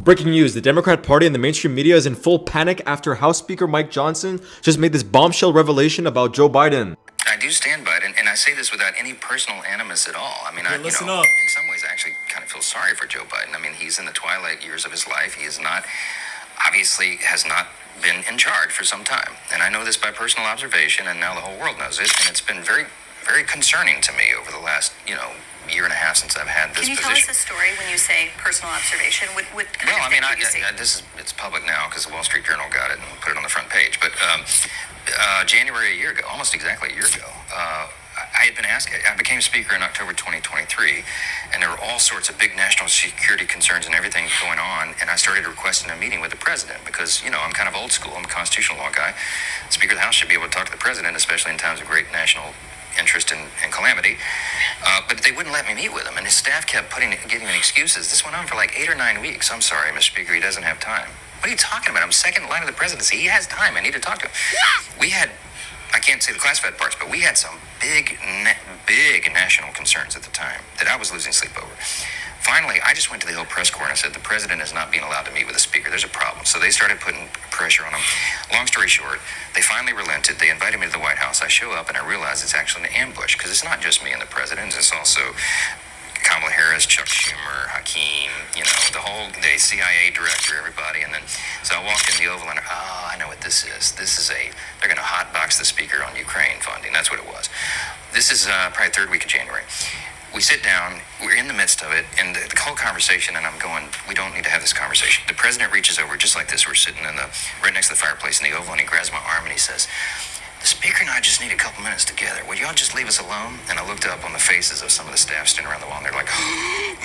Breaking news, the Democrat Party and the mainstream media is in full panic after House Speaker Mike Johnson just made this bombshell revelation about Joe Biden. I do stand by it, and I say this without any personal animus at all. I mean, in some ways, I actually kind of feel sorry for Joe Biden. I mean, he's in the twilight years of his life. He is not, obviously, has not been in charge for some time. And I know this by personal observation, and now the whole world knows it. And it's been very, very concerning to me over the last, year and a half since I've had this position. Can you tell us a story when you say personal observation? It's public now because the Wall Street Journal got it and put it on the front page. But January a year ago, almost exactly a year ago, I had been asked. I became Speaker in October 2023, and there were all sorts of big national security concerns and everything going on. And I started requesting a meeting with the president because, I'm kind of old school. I'm a constitutional law guy. The Speaker of the House should be able to talk to the president, especially in times of great national interest and calamity. But they wouldn't let me meet with him, and his staff kept giving me excuses. This went on for like 8 or 9 weeks. I'm sorry, Mr. Speaker, he doesn't have time. What are you talking about? I'm second in line of the presidency. He has time. I need to talk to him. I can't say the classified parts, but we had some big national concerns at the time that I was losing sleep over. Finally, I just went to the Hill press corps and I said, the president is not being allowed to meet with the speaker. There's a problem. So they started putting pressure on him. Long story short, they finally relented. They invited me to the White House. I show up and I realize it's actually an ambush because it's not just me and the president. It's also Kamala Harris, Chuck Schumer, Hakeem, the CIA director, everybody. And then, so I walked in the Oval and, I know what this is. They're going to hotbox the speaker on Ukraine funding. That's what it was. This is probably third week of January. We sit down, we're in the midst of it, and the whole conversation, and I'm going, we don't need to have this conversation. The president reaches over just like this. We're sitting right next to the fireplace in the Oval, and he grabs my arm and he says, the speaker and I just need a couple minutes together. Would y'all just leave us alone? And I looked up on the faces of some of the staff standing around the wall, and they're like,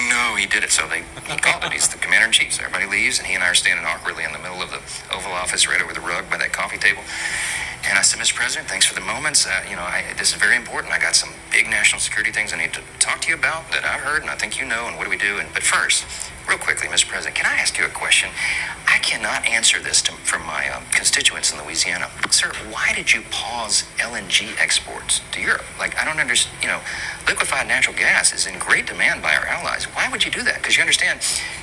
no, he did it. So he called it. He's the commander-in-chief. So everybody leaves, and he and I are standing awkwardly in the middle of the Oval Office right over the rug by that coffee table. And I said, Mr. President, thanks for the moments. This is very important. I got some big national security things I need to talk to you about that I've heard, and I think you know, and what do we do? But first, real quickly, Mr. President, can I ask you a question? I cannot answer this from my constituents in Louisiana. Sir, why did you pause LNG exports to Europe? I don't understand. Liquefied natural gas is in great demand by our allies. Why would you do that? Because you understand,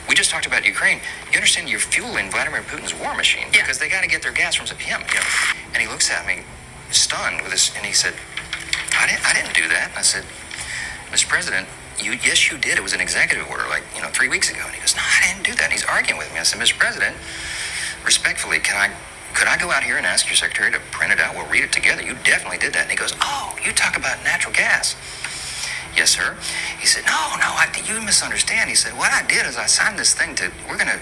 we just talked about Ukraine. You understand you're fueling Vladimir Putin's war machine because they got to get their gas from him. And he looks at me, stunned with this, and he said, I didn't do that. And I said, Mr. President, yes, you did. It was an executive order 3 weeks ago. And he goes, no, I didn't do that. And he's arguing with me. I said, Mr. President, respectfully, could I go out here and ask your secretary to print it out? We'll read it together. You definitely did that. And he goes, oh, you talk about natural gas. Yes, sir. He said, no, you misunderstand. He said, what I did is I signed this thing we're going to